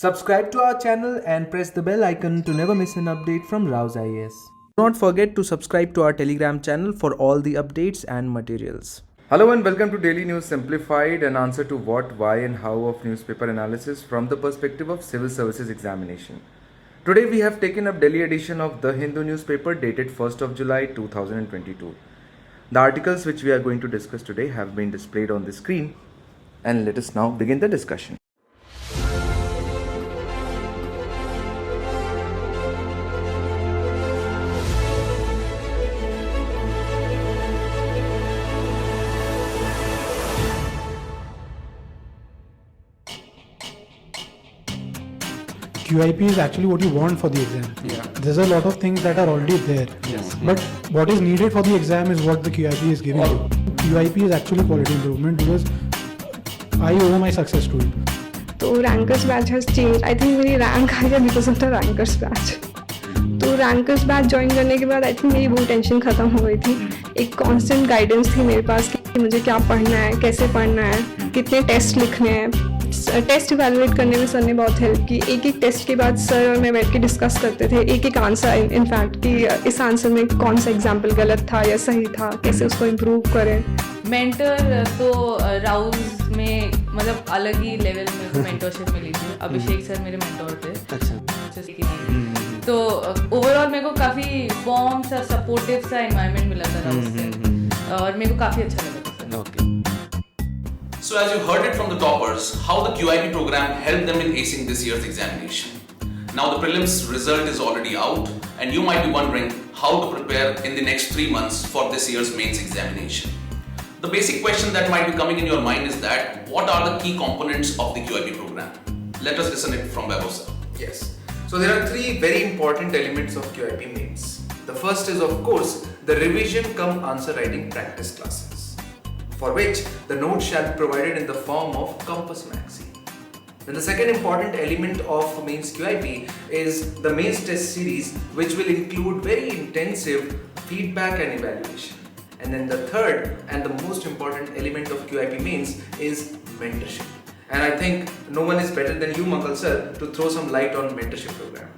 Subscribe to our channel and press the bell icon to never miss an update from Rao's IAS. Do not forget to subscribe to our Telegram channel for all the updates and materials. Hello and welcome to Daily News Simplified, an answer to what, why and how of newspaper analysis from the perspective of civil services examination. Today we have taken up Delhi edition of The Hindu newspaper dated 1st of July 2022. The articles which we are going to discuss today have been displayed on the screen, and let us now begin the discussion. QIP is actually what you want for the exam. Yeah. There's a lot of things that are already there. Yes. But what is needed for the exam is what the QIP is giving you. QIP is actually quality improvement because I owe my success to it. So rankers batch has changed. I think मेरी rank आ गया because of the rankers batch. तो rankers batch join करने के बाद I think मेरी वो tension खत्म हो गई थी. एक constant guidance थी मेरे पास कि मुझे क्या पढ़ना है, कैसे पढ़ना है, कितने टेस्ट लिखने हैं. टेस्ट इवैल्यूएट करने में सर ने बहुत हेल्प की. एक एक टेस्ट के बाद सर और मैं बैठ के डिस्कस करते थे एक एक आंसर इनफैक्ट कि इस आंसर में कौन सा एग्जाम्पल गलत था या सही था, कैसे उसको इम्प्रूव करें. मेंटर तो राउज में मतलब अलग ही लेवल में मेंटरशिप मिली थी. अभिषेक सर मेरे मेंटोर थे. अच्छा. तो ओवरऑल मेरे को काफ़ी वार्म सा सपोर्टिव सा एनवायरनमेंट मिला था राउज से और मेरे को काफ़ी अच्छा लगा था. Okay. So as you heard it from the toppers, how the QIP program helped them in acing this year's examination. Now the prelims result is already out and you might be wondering how to prepare in the next 3 months for this year's mains examination. The basic question that might be coming in your mind is that what are the key components of the QIP program? Let us listen it from Vaibhav sir. Yes. So there are three very important elements of QIP mains. The first is of course the revision cum answer writing practice classes, for which the notes shall be provided in the form of Compass Maxi. Then the second important element of mains QIP is the mains test series, which will include very intensive feedback and evaluation. And then the third and the most important element of QIP mains is mentorship. And I think no one is better than you, Mangal sir, to throw some light on mentorship program.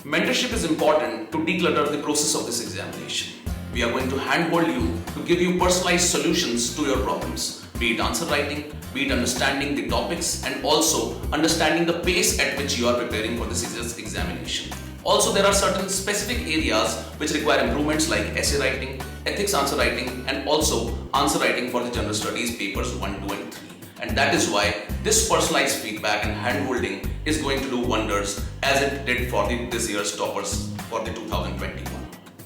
Mentorship is important to declutter the process of this examination. We are going to handhold you to give you personalized solutions to your problems, be it answer writing, be it understanding the topics, and also understanding the pace at which you are preparing for this examination. Also, there are certain specific areas which require improvements like essay writing, ethics answer writing, and also answer writing for the general studies papers 1, 2, and 3. And that is why this personalized feedback and handholding is going to do wonders as it did for this year's toppers for the 2021.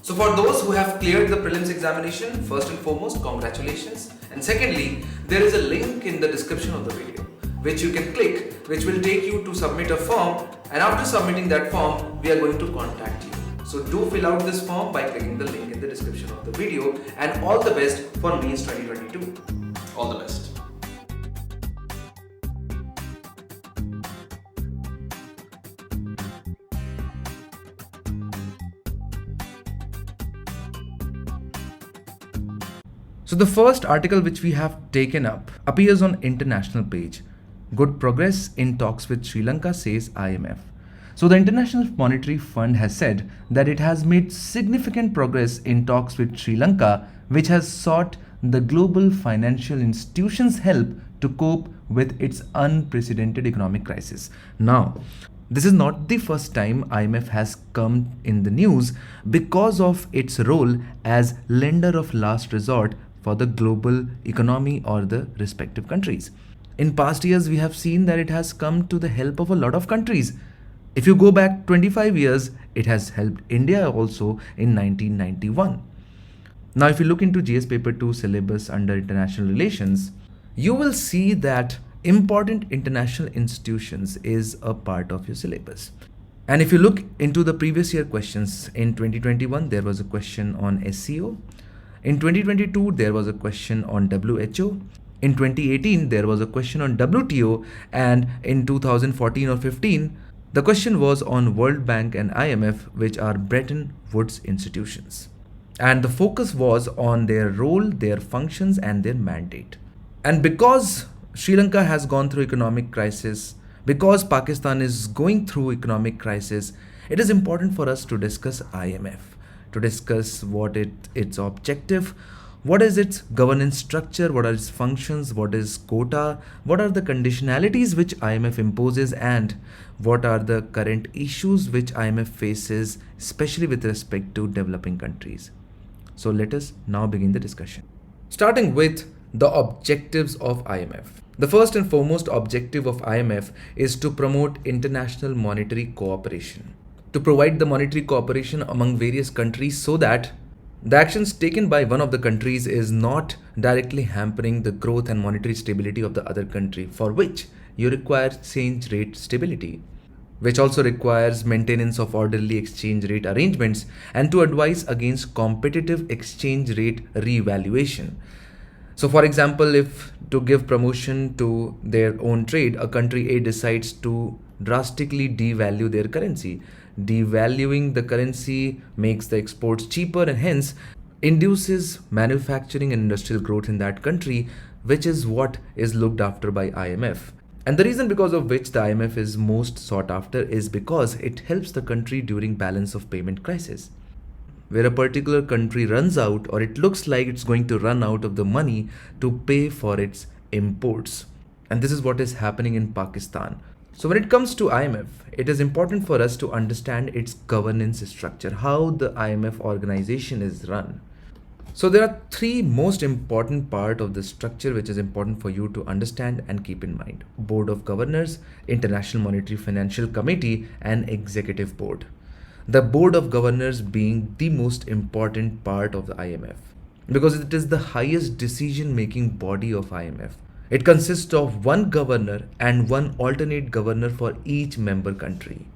So for those who have cleared the prelims examination, first and foremost, congratulations. And secondly, there is a link in the description of the video, which you can click, which will take you to submit a form. And after submitting that form, we are going to contact you. So do fill out this form by clicking the link in the description of the video. And all the best for mains 2022. All the best. So the first article which we have taken up appears on international page. Good progress in talks with Sri Lanka, says IMF. So the International Monetary Fund has said that it has made significant progress in talks with Sri Lanka, which has sought the global financial institutions' help to cope with its unprecedented economic crisis. Now, this is not the first time IMF has come in the news because of its role as lender of last resort for the global economy or the respective countries. In past years, we have seen that it has come to the help of a lot of countries. If you go back 25 years, it has helped India also in 1991. Now, if you look into GS Paper 2 syllabus under international relations, you will see that important international institutions is a part of your syllabus. And if you look into the previous year questions, in 2021, there was a question on SCO. In 2022, there was a question on WHO. In 2018, there was a question on WTO. And in 2014 or 15, the question was on World Bank and IMF, which are Bretton Woods institutions. And the focus was on their role, their functions, and their mandate. And because Sri Lanka has gone through economic crisis, Because Pakistan is going through economic crisis, it is important for us to discuss IMF, to discuss what its objective, what is its governance structure, what are its functions, what is quota, what are the conditionalities which IMF imposes, and what are the current issues which IMF faces, especially with respect to developing countries. So let us now begin the discussion. Starting with the objectives of IMF. The first and foremost objective of IMF is to promote international monetary cooperation, to provide the monetary cooperation among various countries so that the actions taken by one of the countries is not directly hampering the growth and monetary stability of the other country, for which you require exchange rate stability, which also requires maintenance of orderly exchange rate arrangements and to advise against competitive exchange rate revaluation. So for example, if to give promotion to their own trade, a country A decides to drastically devalue their currency. Devaluing the currency makes the exports cheaper and hence induces manufacturing and industrial growth in that country, which is what is looked after by IMF. And the reason because of which the IMF is most sought after is because it helps the country during balance of payment crisis, where a particular country runs out or it looks like it's going to run out of the money to pay for its imports. And this is what is happening in Pakistan. So when it comes to IMF, it is important for us to understand its governance structure, how the IMF organization is run. So there are three most important parts of the structure which is important for you to understand and keep in mind: Board of Governors, International Monetary Financial Committee, and Executive Board. The Board of Governors being the most important part of the IMF because it is the highest decision-making body of IMF. It consists of one governor and one alternate governor for each member country.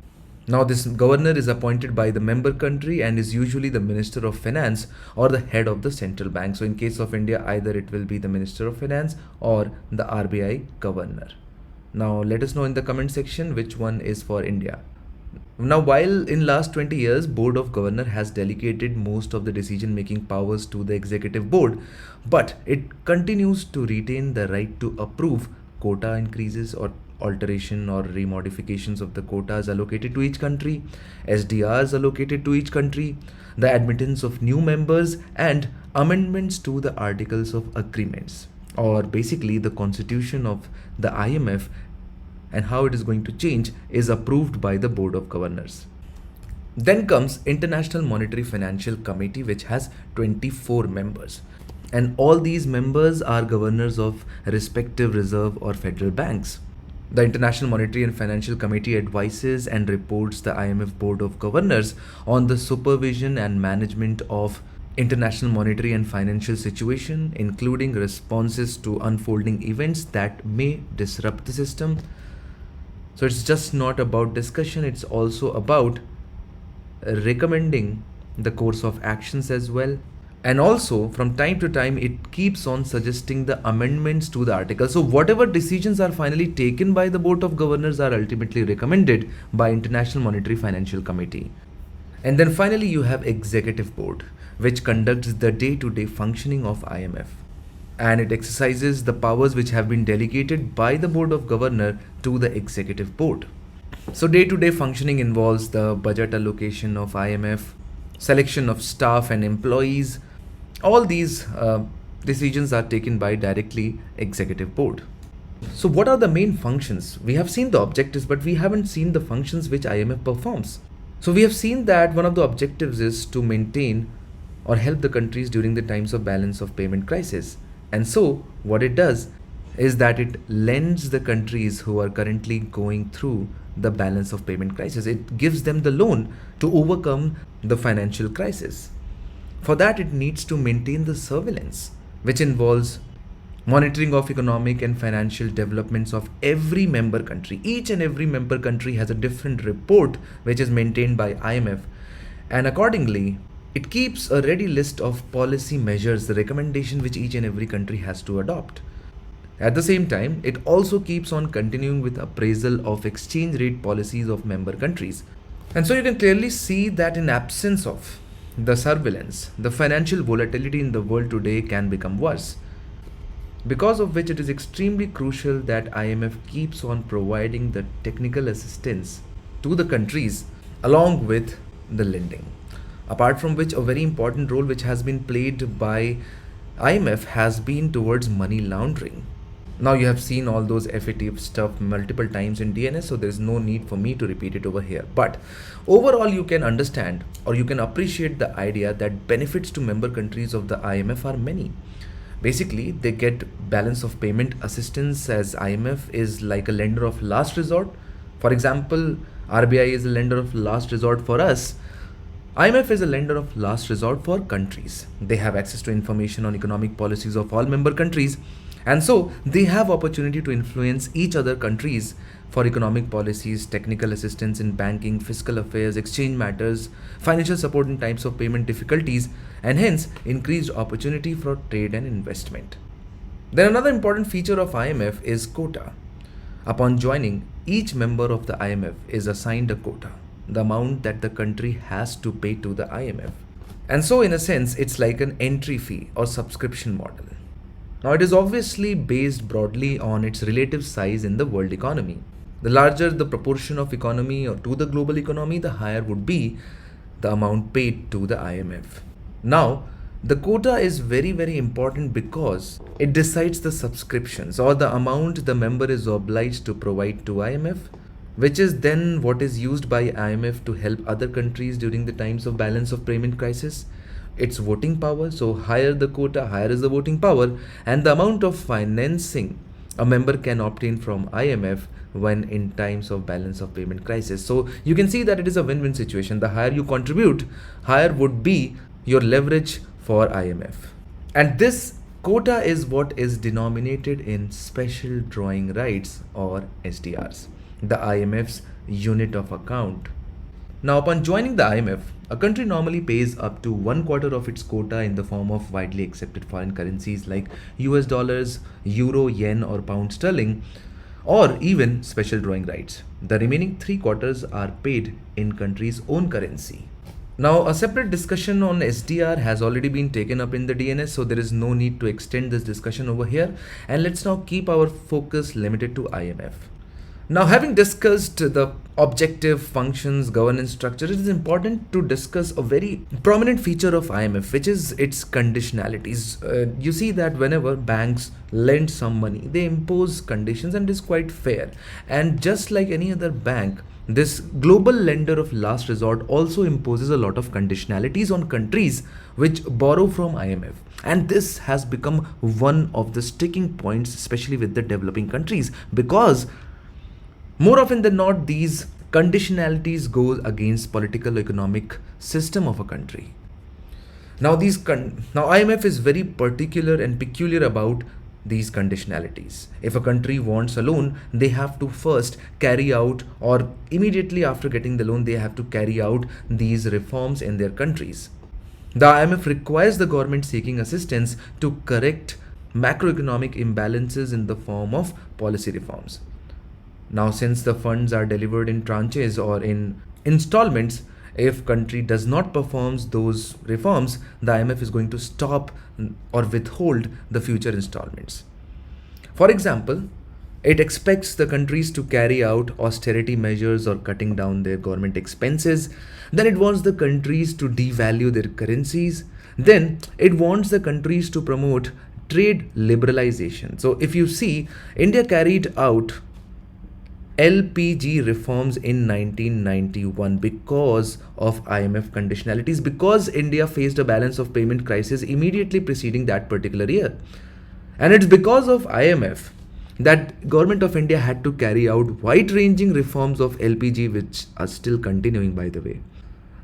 Now this governor is appointed by the member country and is usually the Minister of Finance or the head of the central bank. So in case of India, either it will be the Minister of Finance or the RBI governor. Now let us know in the comment section which one is for India. Now, while in last 20 years, Board of Governor has delegated most of the decision-making powers to the Executive Board, but it continues to retain the right to approve quota increases or alteration or remodifications of the quotas allocated to each country, SDRs allocated to each country, the admittance of new members, and amendments to the Articles of Agreements, or basically the constitution of the IMF and how it is going to change is approved by the Board of Governors. Then comes International Monetary Financial Committee, which has 24 members. And all these members are governors of respective reserve or federal banks. The International Monetary and Financial Committee advises and reports the IMF Board of Governors on the supervision and management of international monetary and financial situation, including responses to unfolding events that may disrupt the system. So it's just not about discussion, it's also about recommending the course of actions as well. And also from time to time, it keeps on suggesting the amendments to the article. So whatever decisions are finally taken by the Board of Governors are ultimately recommended by International Monetary Financial Committee. And then finally, you have Executive Board, which conducts the day-to-day functioning of IMF. And it exercises the powers which have been delegated by the Board of Governors to the Executive Board. So day-to-day functioning involves the budget allocation of IMF, selection of staff and employees. All these decisions are taken by directly Executive Board. So what are the main functions? We have seen the objectives, but we haven't seen the functions which IMF performs. So we have seen that one of the objectives is to maintain or help the countries during the times of balance of payment crisis. And so what it does is that it lends the countries who are currently going through the balance of payment crisis. It gives them the loan to overcome the financial crisis. For that, it needs to maintain the surveillance, which involves monitoring of economic and financial developments of every member country. Each and every member country has a different report which is maintained by IMF, and accordingly it keeps a ready list of policy measures, the recommendation which each and every country has to adopt. At the same time, it also keeps on continuing with appraisal of exchange rate policies of member countries. And so you can clearly see that in absence of the surveillance, the financial volatility in the world today can become worse. because of which it is extremely crucial that IMF keeps on providing the technical assistance to the countries along with the lending. Apart from which, a very important role which has been played by IMF has been towards money laundering. Now you have seen all those FATF stuff multiple times in DNS, so there is no need for me to repeat it over here. But overall, you can understand or you can appreciate the idea that benefits to member countries of the IMF are many. Basically, they get balance of payment assistance, as IMF is like a lender of last resort. For example, RBI is a lender of last resort for us. IMF is a lender of last resort for countries. They have access to information on economic policies of all member countries, and so they have opportunity to influence each other countries for economic policies, technical assistance in banking, fiscal affairs, exchange matters, financial support in times of payment difficulties, and hence increased opportunity for trade and investment. Then another important feature of IMF is quota. Upon joining, each member of the IMF is assigned a quota, the amount that the country has to pay to the IMF. And so in a sense, it's like an entry fee or subscription model. Now it is obviously based broadly on its relative size in the world economy. The larger the proportion of economy or to the global economy, the higher would be the amount paid to the IMF. Now, the quota is very, very important because it decides the subscriptions or the amount the member is obliged to provide to IMF, which is then what is used by IMF to help other countries during the times of balance of payment crisis. It's voting power, so higher the quota, higher is the voting power, and the amount of financing a member can obtain from IMF when in times of balance of payment crisis. So you can see that it is a win-win situation. The higher you contribute, higher would be your leverage for IMF. And this quota is what is denominated in special drawing rights or SDRs, the IMF's unit of account. Now, upon joining the IMF, a country normally pays up to 1/4 of its quota in the form of widely accepted foreign currencies like US dollars, euro, yen, or pound sterling, or even special drawing rights. The remaining 3/4 are paid in country's own currency. Now, a separate discussion on SDR has already been taken up in the DNS, so there is no need to extend this discussion over here. And let's now keep our focus limited to IMF. Now, having discussed the objective, functions, governance structure, it is important to discuss a very prominent feature of IMF, which is its conditionalities. You see that whenever banks lend some money, they impose conditions, and it is quite fair. And just like any other bank, this global lender of last resort also imposes a lot of conditionalities on countries which borrow from IMF. And this has become one of the sticking points, especially with the developing countries, because more often than not, these conditionalities go against political economic system of a country. Now, IMF is very particular and peculiar about these conditionalities. If a country wants a loan, they have to first carry out, or immediately after getting the loan, they have to carry out these reforms in their countries. The IMF requires the government seeking assistance to correct macroeconomic imbalances in the form of policy reforms. Now, since the funds are delivered in tranches or in installments, if country does not perform those reforms, the IMF is going to stop or withhold the future installments. For example, it expects the countries to carry out austerity measures or cutting down their government expenses. Then it wants the countries to devalue their currencies. Then it wants the countries to promote trade liberalization. So if you see, India carried out LPG reforms in 1991 because of IMF conditionalities, because India faced a balance of payment crisis immediately preceding that particular year. And it's because of IMF that government of India had to carry out wide-ranging reforms of LPG, which are still continuing, by the way.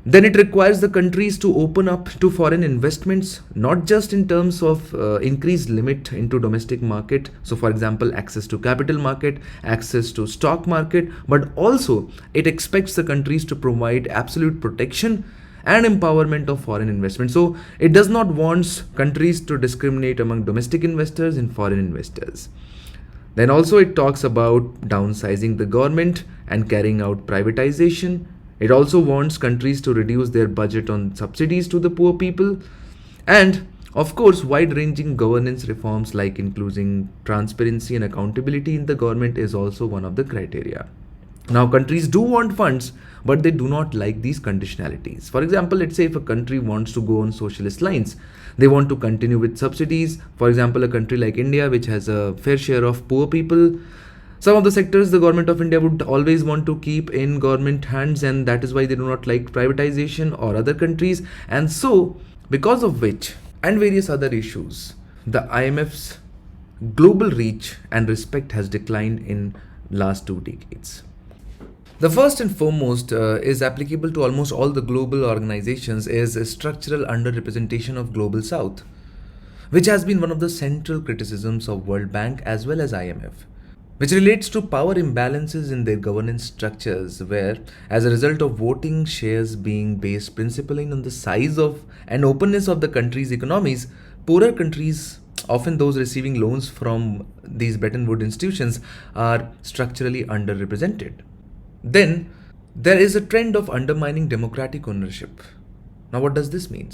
Then it requires the countries to open up to foreign investments, not just in terms of increased limit into domestic market. So for example, access to capital market, access to stock market, but also it expects the countries to provide absolute protection and empowerment of foreign investment. So it does not want countries to discriminate among domestic investors and foreign investors. Then also it talks about downsizing the government and carrying out privatization. It also wants countries to reduce their budget on subsidies to the poor people. And Of course, wide-ranging governance reforms like including transparency and accountability in the government is also one of the criteria. Now, countries do want funds, but they do not like these conditionalities. For example, let's say if a country wants to go on socialist lines, they want to continue with subsidies. For example, a country like India, which has a fair share of poor people, some of the sectors the government of India would always want to keep in government hands, and that is why they do not like privatization or other countries. And so, because of which, and various other issues, the IMF's global reach and respect has declined in last 2 decades. The first and foremost is applicable to almost all the global organizations is a structural underrepresentation of Global South, which has been one of the central criticisms of World Bank as well as IMF, which relates to power imbalances in their governance structures, where, as a result of voting shares being based principally on the size of and openness of the country's economies, poorer countries, often those receiving loans from these Bretton Woods institutions, are structurally underrepresented. Then, there is a trend of undermining democratic ownership. Now, what does this mean?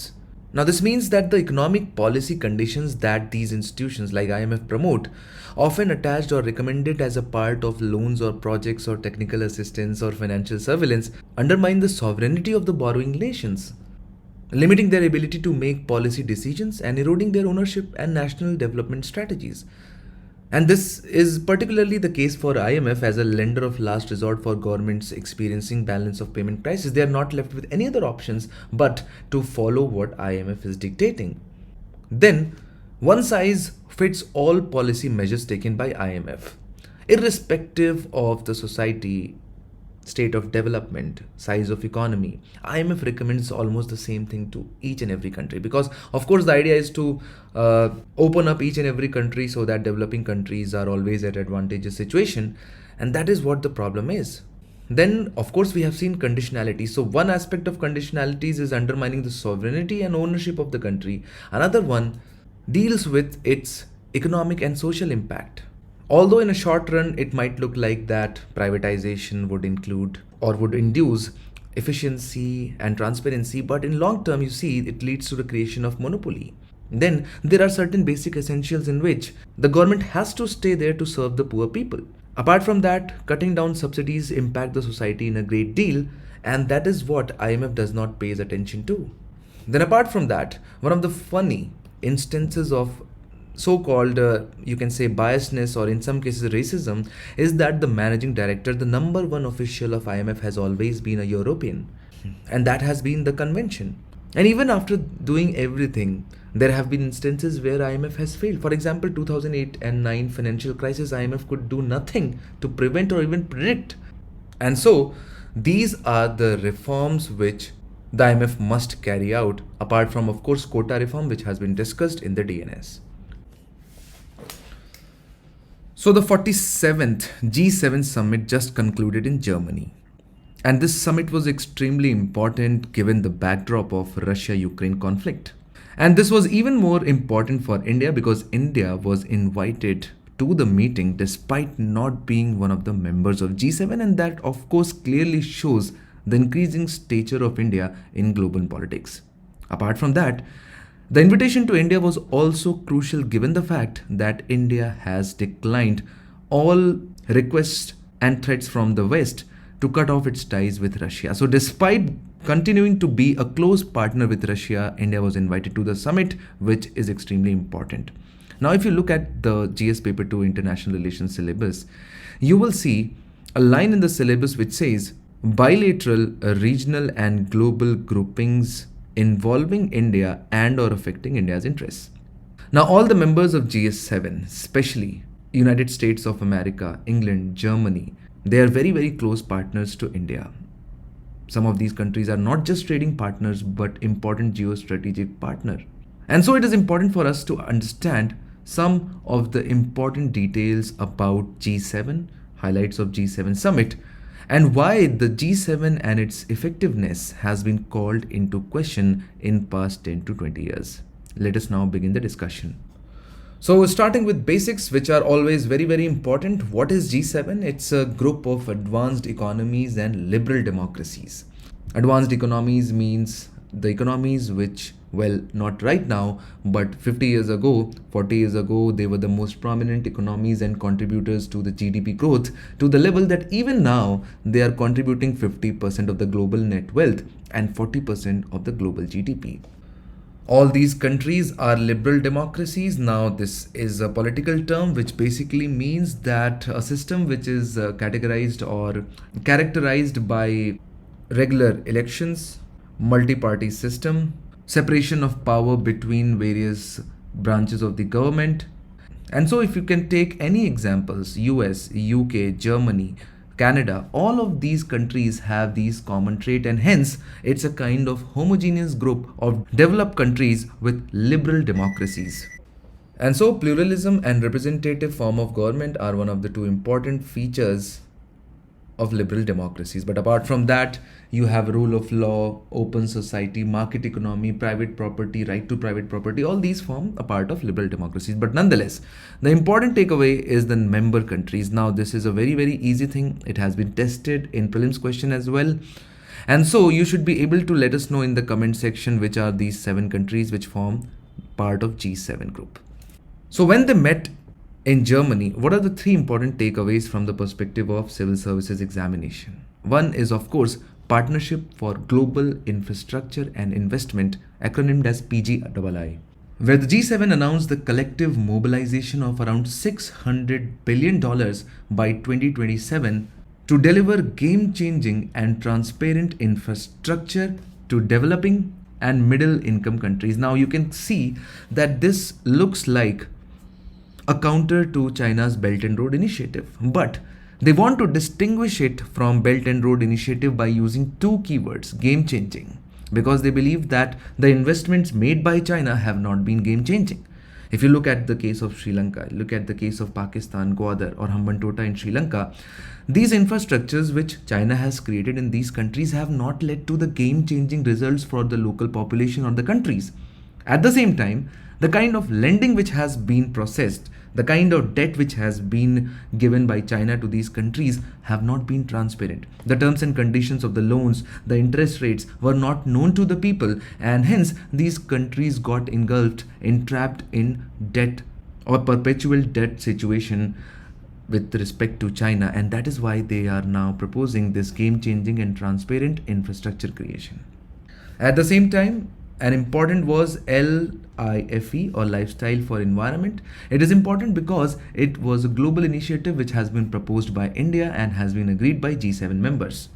Now, this means that the economic policy conditions that these institutions like IMF promote, often attached or recommended as a part of loans or projects or technical assistance or financial surveillance, undermine the sovereignty of the borrowing nations, limiting their ability to make policy decisions and eroding their ownership and national development strategies. And this is particularly the case for IMF as a lender of last resort for governments experiencing balance of payment crisis. They are not left with any other options but to follow what IMF is dictating. Then, one size fits all policy measures taken by IMF, irrespective of the society, state of development, size of economy. IMF recommends almost the same thing to each and every country, because of course the idea is to open up each and every country so that developing countries are always at advantageous situation, and that is what the problem is. Then of course we have seen conditionality. So one aspect of conditionalities is undermining the sovereignty and ownership of the country. Another one deals with its economic and social impact. Although in a short run, it might look like that privatization would include or would induce efficiency and transparency, but in long term, you see, it leads to the creation of monopoly. Then there are certain basic essentials in which the government has to stay there to serve the poor people. Apart from that, cutting down subsidies impact the society in a great deal, and that is what IMF does not pay attention to. Then apart from that, one of the funny instances of so-called, you can say biasness or in some cases racism, is that the managing director, the number one official of IMF, has always been a European. And that has been the convention. And even after doing everything, there have been instances where IMF has failed. For example, 2008 and 9 financial crisis, IMF could do nothing to prevent or even predict. And so, these are the reforms which the IMF must carry out, apart from, of course, quota reform, which has been discussed in the DNS. So the 47th G7 summit just concluded in Germany. And this summit was extremely important given the backdrop of Russia-Ukraine conflict. And this was even more important for India because India was invited to the meeting despite not being one of the members of G7, and that of course clearly shows the increasing stature of India in global politics. Apart from that, the invitation to India was also crucial given the fact that India has declined all requests and threats from the West to cut off its ties with Russia. So despite continuing to be a close partner with Russia, India was invited to the summit, which is extremely important. Now, if you look at the GS Paper 2 International Relations syllabus, you will see a line in the syllabus which says bilateral, regional and global groupings involving India and or affecting India's interests. Now, all the members of GS7, especially United States of America, England, Germany, they are very, very close partners to India. Some of these countries are not just trading partners, but important geostrategic partner. And so it is important for us to understand some of the important details about G7, highlights of G7 summit, and why the G7 and its effectiveness has been called into question in past 10 to 20 years. Let us now begin the discussion. So starting with basics, which are always very, very important. What is G7? It's a group of advanced economies and liberal democracies. Advanced economies means the economies which, well, not right now, but 50 years ago, 40 years ago, they were the most prominent economies and contributors to the GDP growth, to the level that even now they are contributing 50% of the global net wealth and 40% of the global GDP. All these countries are liberal democracies. Now, this is a political term which basically means that a system which is categorized or characterized by regular elections, multi-party system, separation of power between various branches of the government. And so if you can take any examples, US, UK, Germany, Canada, all of these countries have these common trait, and hence it's a kind of homogeneous group of developed countries with liberal democracies. And so pluralism and representative form of government are one of the two important features of liberal democracies. But apart from that, you have rule of law, open society, market economy, private property, right to private property. All these form a part of liberal democracies. But nonetheless, the important takeaway is the member countries. Now, this is a very, very easy thing. It has been tested in prelims question as well. And so you should be able to let us know in the comment section which are these 7 countries which form part of G7 group. So when they met in Germany, what are the 3 important takeaways from the perspective of civil services examination? One is, of course, Partnership for Global Infrastructure and Investment, acronymed as PGII, where the G7 announced the collective mobilization of around $600 billion by 2027 to deliver game-changing and transparent infrastructure to developing and middle-income countries. Now you can see that this looks like a counter to China's Belt and Road Initiative, but they want to distinguish it from Belt and Road Initiative by using 2 keywords, game-changing, because they believe that the investments made by China have not been game-changing. If you look at the case of Sri Lanka, look at the case of Pakistan, Gwadar or Hambantota in Sri Lanka, these infrastructures which China has created in these countries have not led to the game-changing results for the local population or the countries. At the same time, the kind of lending which has been processed, the kind of debt which has been given by China to these countries have not been transparent. The terms and conditions of the loans, the interest rates were not known to the people, and hence these countries got engulfed, entrapped in debt or perpetual debt situation with respect to China, and that is why they are now proposing this game-changing and transparent infrastructure creation. At the same time, an important was LIFE or Lifestyle for Environment. It is important because it was a global initiative which has been proposed by India and has been agreed by G7 members.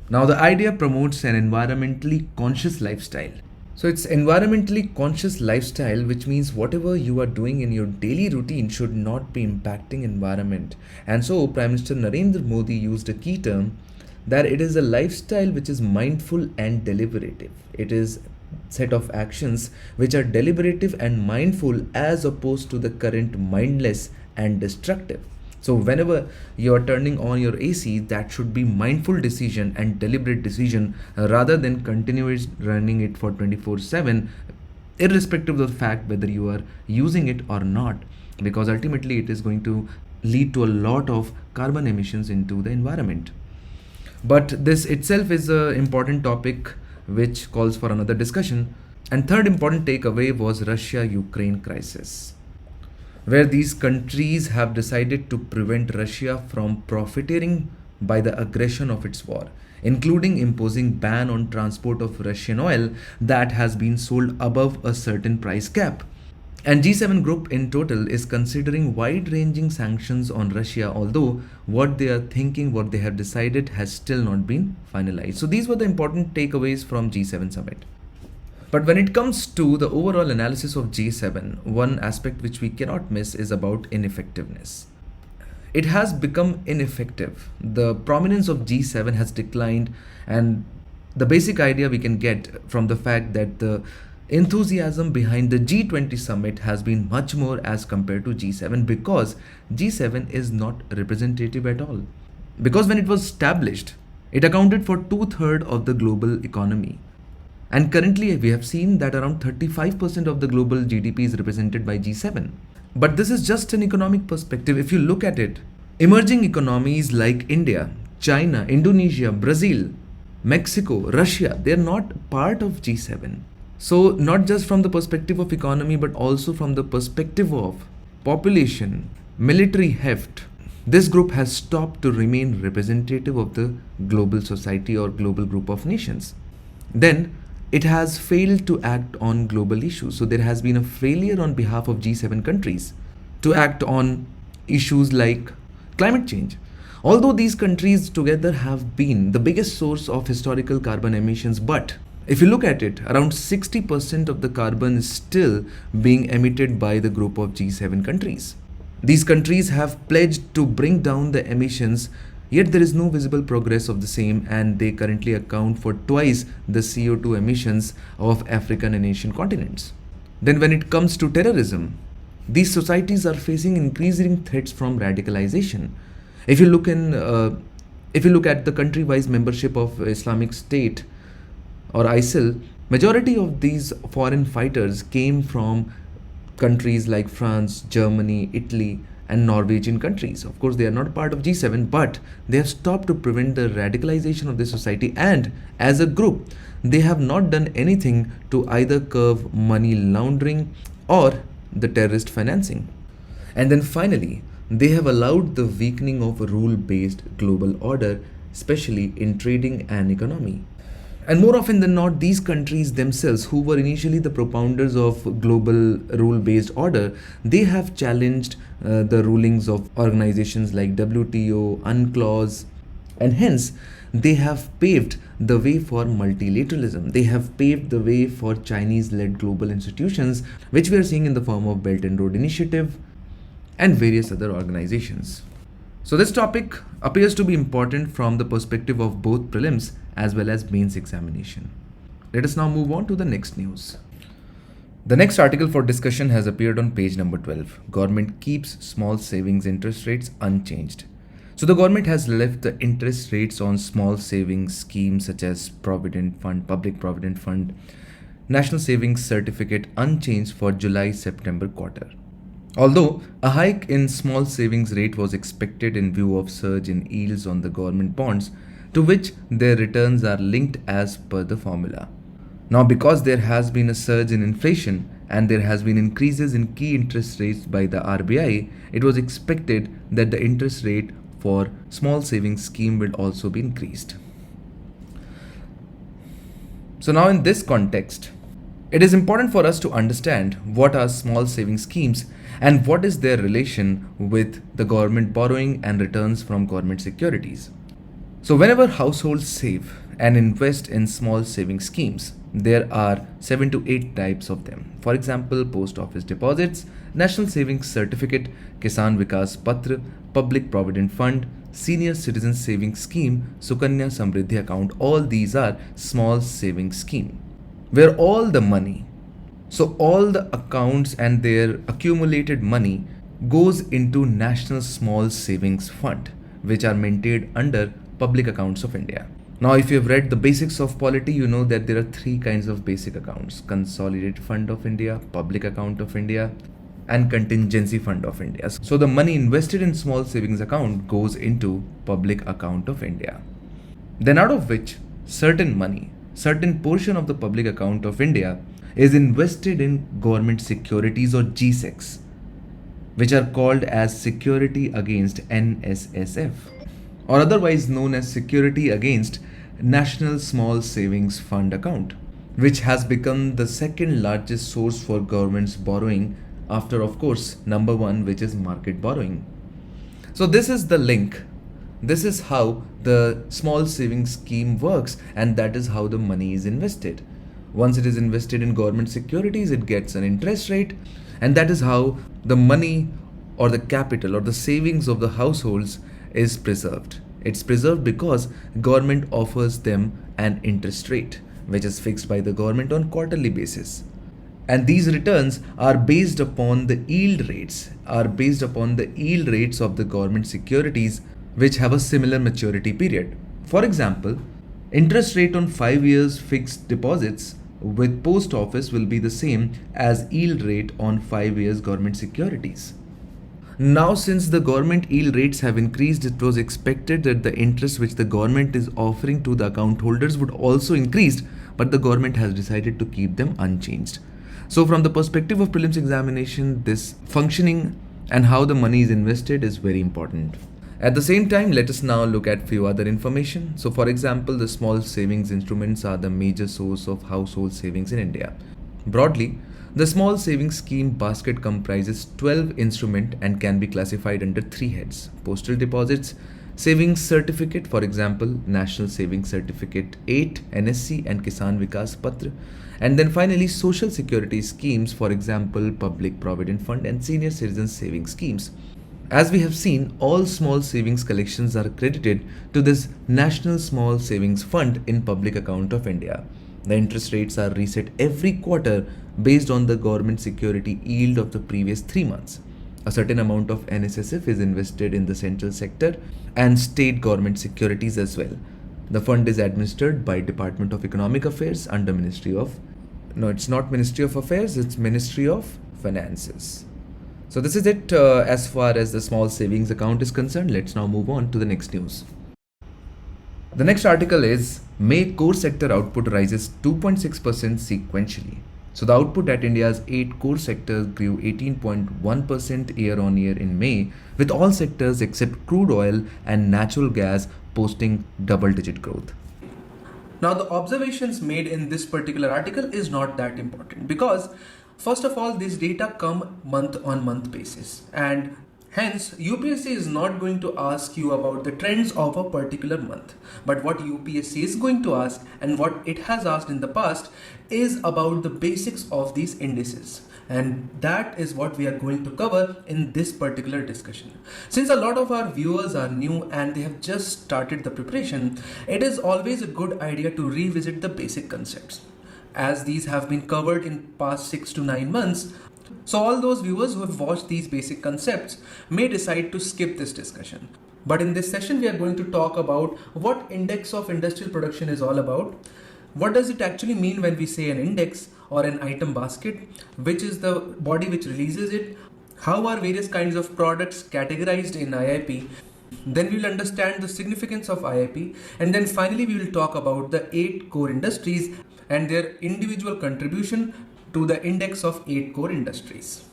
Now the idea promotes an environmentally conscious lifestyle. So it's environmentally conscious lifestyle, which means whatever you are doing in your daily routine should not be impacting environment. And so Prime Minister Narendra Modi used a key term that it is a lifestyle which is mindful and deliberative. It is set of actions which are deliberative and mindful as opposed to the current mindless and destructive. So whenever you are turning on your AC, that should be mindful decision and deliberate decision rather than continuous running it for 24/7, irrespective of the fact whether you are using it or not, because ultimately it is going to lead to a lot of carbon emissions into the environment. But this itself is an important topic which calls for another discussion. And third important takeaway was Russia-Ukraine crisis, where these countries have decided to prevent Russia from profiteering by the aggression of its war, including imposing ban on transport of Russian oil that has been sold above a certain price cap. And G7 group in total is considering wide-ranging sanctions on Russia, although what they are thinking, what they have decided has still not been finalized. So these were the important takeaways from G7 summit. But when it comes to the overall analysis of G7, one aspect which we cannot miss is about ineffectiveness. It has become ineffective. The prominence of G7 has declined, and the basic idea we can get from the fact that the enthusiasm behind the G20 summit has been much more as compared to G7, because G7 is not representative at all. Because when it was established, it accounted for 2/3 of the global economy. And currently we have seen that around 35% of the global GDP is represented by G7. But this is just an economic perspective. If you look at it, emerging economies like India, China, Indonesia, Brazil, Mexico, Russia, they're not part of G7. So, not just from the perspective of economy, but also from the perspective of population, military heft, this group has stopped to remain representative of the global society or global group of nations. Then, it has failed to act on global issues. So, there has been a failure on behalf of G7 countries to act on issues like climate change. Although these countries together have been the biggest source of historical carbon emissions, but if you look at it, around 60% of the carbon is still being emitted by the group of G7 countries. These countries have pledged to bring down the emissions, yet there is no visible progress of the same, and they currently account for twice the CO2 emissions of African and Asian continents. Then when it comes to terrorism, these societies are facing increasing threats from radicalization. If you look at the country-wise membership of Islamic State or ISIL, majority of these foreign fighters came from countries like France, Germany, Italy, and Norwegian countries. Of course, they are not part of G7, but they have stopped to prevent the radicalization of the society, and as a group, they have not done anything to either curb money laundering or the terrorist financing. And then finally, they have allowed the weakening of a rule-based global order, especially in trading and economy. And more often than not, these countries themselves, who were initially the propounders of global rule-based order, they have challenged the rulings of organizations like WTO, UNCLOS, and hence they have paved the way for multilateralism. They have paved the way for Chinese-led global institutions, which we are seeing in the form of Belt and Road Initiative and various other organizations. So this topic appears to be important from the perspective of both prelims as well as mains examination. Let us now move on to the next news. The next article for discussion has appeared on page number 12. Government keeps small savings interest rates unchanged. So the government has left the interest rates on small savings schemes such as Provident Fund, Public Provident Fund, National Savings Certificate unchanged for July-September quarter. Although a hike in small savings rate was expected in view of surge in yields on the government bonds, to which their returns are linked as per the formula. Now, because there has been a surge in inflation and there has been increases in key interest rates by the RBI, it was expected that the interest rate for small savings scheme will also be increased. So now in this context, it is important for us to understand what are small savings schemes and what is their relation with the government borrowing and returns from government securities. So whenever households save and invest in small savings schemes, there are 7 to 8 types of them. For example, post office deposits, National Savings Certificate, Kisan Vikas Patra, Public Provident Fund, Senior Citizen Savings Scheme, Sukanya Samriddhi Account. All these are small savings scheme, where all the money, so all the accounts and their accumulated money goes into National Small Savings Fund, which are maintained under Public Accounts of India. Now, if you have read the basics of polity, you know that there are 3 kinds of basic accounts: Consolidated Fund of India, Public Account of India, and Contingency Fund of India. So the money invested in small savings account goes into Public Account of India. Then out of which certain money, certain portion of the Public Account of India is invested in government securities or GSECs, which are called as Security Against NSSF, or otherwise known as Security Against National Small Savings Fund account, which has become the second largest source for government's borrowing after, of course, number 1, which is market borrowing. So this is the link. This is how the small savings scheme works, and that is how the money is invested. Once it is invested in government securities, it gets an interest rate, and that is how the money or the capital or the savings of the households is preserved. It's preserved because government offers them an interest rate, which is fixed by the government on quarterly basis. And these returns are based upon the yield rates, of the government securities which have a similar maturity period. For example, interest rate on 5 years fixed deposits with post office will be the same as yield rate on 5 years government securities. Now, since the government yield rates have increased, it was expected that the interest which the government is offering to the account holders would also increase, but the government has decided to keep them unchanged. So, from the perspective of prelims examination, this functioning and how the money is invested is very important. At the same time, let us now look at few other information. So, for example, the small savings instruments are the major source of household savings in India. Broadly, the small savings scheme basket comprises 12 instruments and can be classified under 3 heads: postal deposits, savings certificate, for example, National Savings Certificate 8, NSC and Kisan Vikas Patra, and then finally social security schemes, for example, Public Provident Fund and Senior Citizen Savings Schemes. As we have seen, all small savings collections are credited to this National Small Savings Fund in Public Account of India. The interest rates are reset every quarter based on the government security yield of the previous 3 months. A certain amount of NSSF is invested in the central sector and state government securities as well. The fund is administered by Department of Economic Affairs under Ministry of... No, it's not Ministry of Affairs, it's Ministry of Finances. So this is it as far as the small savings account is concerned. Let's now move on to the next news. The next article is May core sector output rises 2.6% sequentially. So the output at India's 8 core sectors grew 18.1% year on year in May, with all sectors except crude oil and natural gas posting double-digit growth. Now, the observations made in this particular article is not that important because first of all, this data come month on month basis, and hence UPSC is not going to ask you about the trends of a particular month. But what UPSC is going to ask, and what it has asked in the past, is about the basics of these indices. And that is what we are going to cover in this particular discussion. Since a lot of our viewers are new and they have just started the preparation, it is always a good idea to revisit the basic concepts, as these have been covered in past 6 to 9 months. So all those viewers who have watched these basic concepts may decide to skip this discussion. But in this session, we are going to talk about what index of industrial production is all about. What does it actually mean when we say an index or an item basket? Which is the body which releases it? How are various kinds of products categorized in IIP? Then we will understand the significance of IIP, and then finally we will talk about the 8 core industries and their individual contribution to the index of 8 core industries.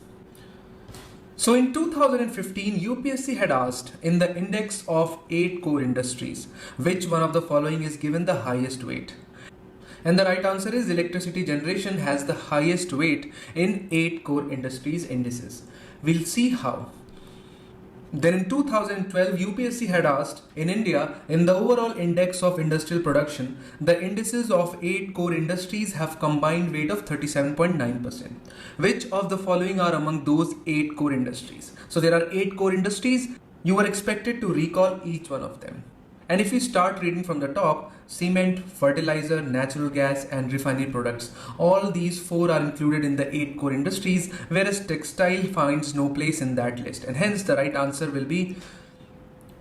So in 2015, UPSC had asked in the index of 8 core industries, which one of the following is given the highest weight? And the right answer is electricity generation has the highest weight in 8 core industries indices. We'll see how. Then in 2012, UPSC had asked in India, in the overall index of industrial production, the indices of 8 core industries have combined weight of 37.9%. Which of the following are among those 8 core industries? So there are 8 core industries. You are expected to recall each one of them. And if you start reading from the top, cement, fertilizer, natural gas and refinery products, all these 4 are included in the 8 core industries, whereas textile finds no place in that list, and hence the right answer will be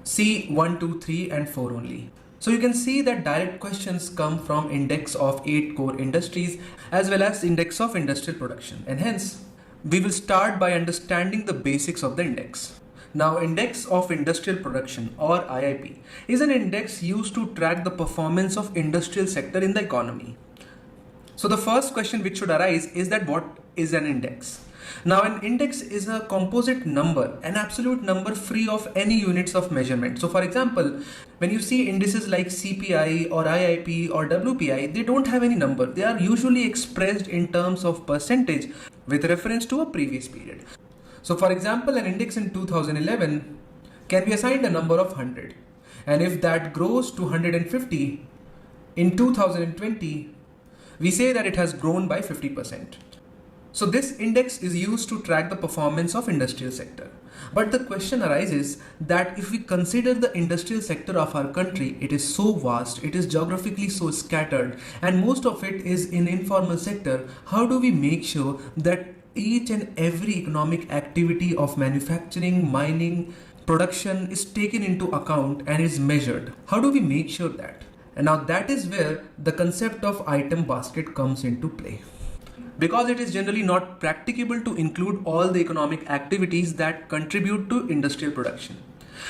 C, 1, 2, 3 and 4 only. So you can see that direct questions come from index of 8 core industries as well as index of industrial production, and hence we will start by understanding the basics of the index. Now, index of industrial production or IIP is an index used to track the performance of industrial sector in the economy. So the first question which should arise is that what is an index? Now, an index is a composite number, an absolute number free of any units of measurement. So for example, when you see indices like CPI or IIP or WPI, they don't have any number. They are usually expressed in terms of percentage with reference to a previous period. So for example, an index in 2011 can be assigned a number of 100. And if that grows to 150 in 2020, we say that it has grown by 50%. So this index is used to track the performance of industrial sector. But the question arises that if we consider the industrial sector of our country, it is so vast, it is geographically so scattered, and most of it is in informal sector. How do we make sure that each and every economic activity of manufacturing, mining, production is taken into account and is measured? How do we make sure that? And now that is where the concept of item basket comes into play. because it is generally not practicable to include all the economic activities that contribute to industrial production.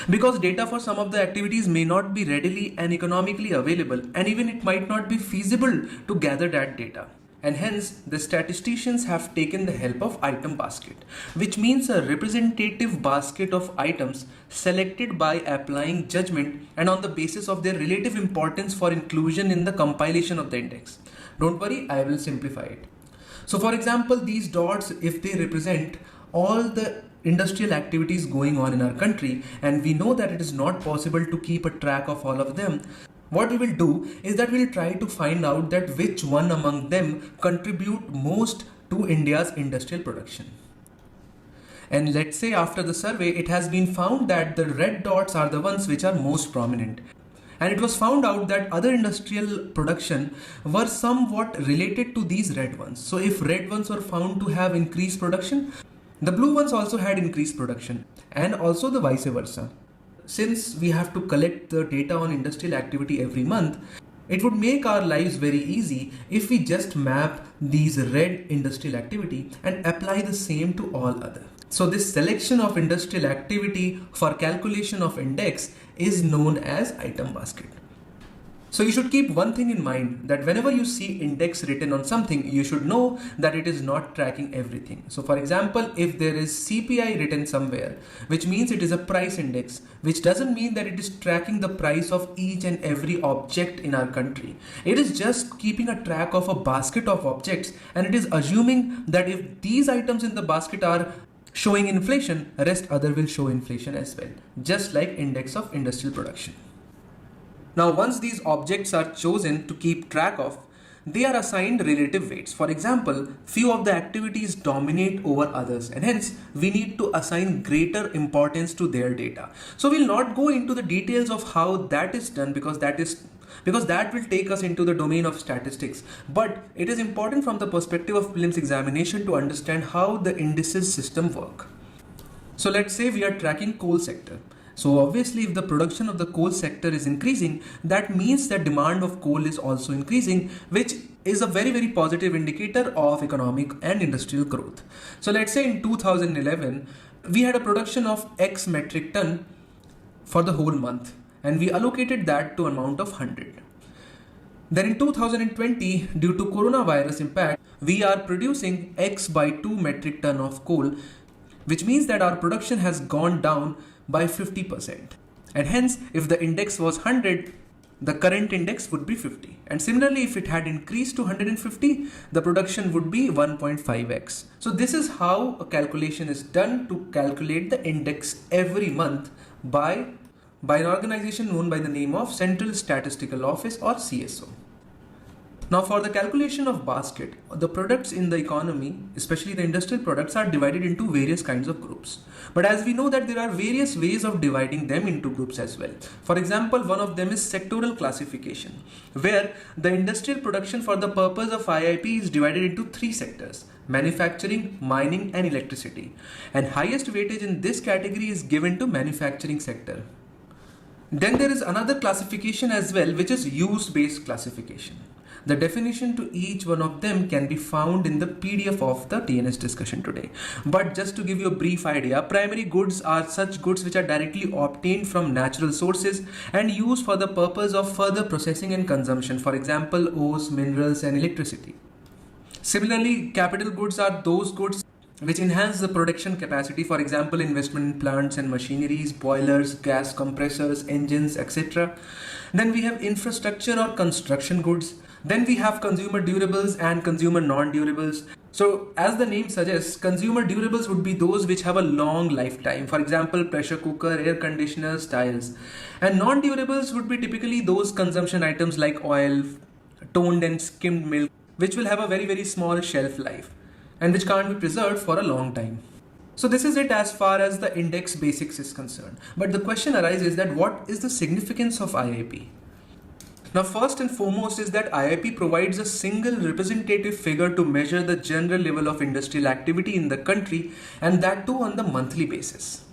Because data for some of the activities may not be readily and economically available, and even it might not be feasible to gather that data. And hence, the statisticians have taken the help of item basket, which means a representative basket of items selected by applying judgment and on the basis of their relative importance for inclusion in the compilation of the index. Don't worry, I will simplify it. So for example, these dots, if they represent all the industrial activities going on in our country, and we know that it is not possible to keep a track of all of them, what we will do is that we'll try to find out that which one among them contribute most to India's industrial production. And let's say after the survey, it has been found that the red dots are the ones which are most prominent. And it was found out that other industrial production were somewhat related to these red ones. So if red ones were found to have increased production, the blue ones also had increased production, and also the vice versa. Since we have to collect the data on industrial activity every month, it would make our lives very easy if we just map these red industrial activity and apply the same to all other. So this selection of industrial activity for calculation of index is known as item basket. So you should keep one thing in mind, that whenever you see index written on something, you should know that it is not tracking everything. So for example, if there is CPI written somewhere, which means it is a price index, which doesn't mean that it is tracking the price of each and every object in our country. It is just keeping a track of a basket of objects, and it is assuming that if these items in the basket are showing inflation, rest other will show inflation as well, just like index of industrial production. Now, once these objects are chosen to keep track of, they are assigned relative weights. For example, few of the activities dominate over others, and hence we need to assign greater importance to their data. So we'll not go into the details of how that is done, because that will take us into the domain of statistics. But it is important from the perspective of prelims examination to understand how the indices system work. So let's say we are tracking coal sector. So obviously, if the production of the coal sector is increasing, that means that demand of coal is also increasing, which is a very, very positive indicator of economic and industrial growth. So let's say in 2011, we had a production of X metric ton for the whole month, and we allocated that to an amount of 100. Then in 2020, due to coronavirus impact, we are producing X by 2 metric ton of coal, which means that our production has gone down by 50%. And hence, if the index was 100, the current index would be 50. And similarly, if it had increased to 150, the production would be 1.5x. So this is how a calculation is done to calculate the index every month by an organization known by the name of Central Statistical Office, or CSO. Now, for the calculation of basket, the products in the economy, especially the industrial products, are divided into various kinds of groups. But as we know that there are various ways of dividing them into groups as well. For example, one of them is sectoral classification, where the industrial production for the purpose of IIP is divided into 3 sectors: manufacturing, mining, and electricity. And highest weightage in this category is given to manufacturing sector. Then there is another classification as well, which is use-based classification. The definition to each one of them can be found in the PDF of the DNS discussion today. But just to give you a brief idea, primary goods are such goods which are directly obtained from natural sources and used for the purpose of further processing and consumption. For example, ores, minerals, and electricity. Similarly, capital goods are those goods which enhance the production capacity, for example, investment in plants and machineries, boilers, gas compressors, engines, etc. Then we have infrastructure or construction goods. Then we have consumer durables and consumer non-durables. So as the name suggests, consumer durables would be those which have a long lifetime. For example, pressure cooker, air conditioners, tires. And non-durables would be typically those consumption items like oil, toned and skimmed milk, which will have a very, very small shelf life and which can't be preserved for a long time. So this is it as far as the index basics is concerned. But the question arises that what is the significance of IIP? Now, first and foremost is that IIP provides a single representative figure to measure the general level of industrial activity in the country, and that too on the monthly basis.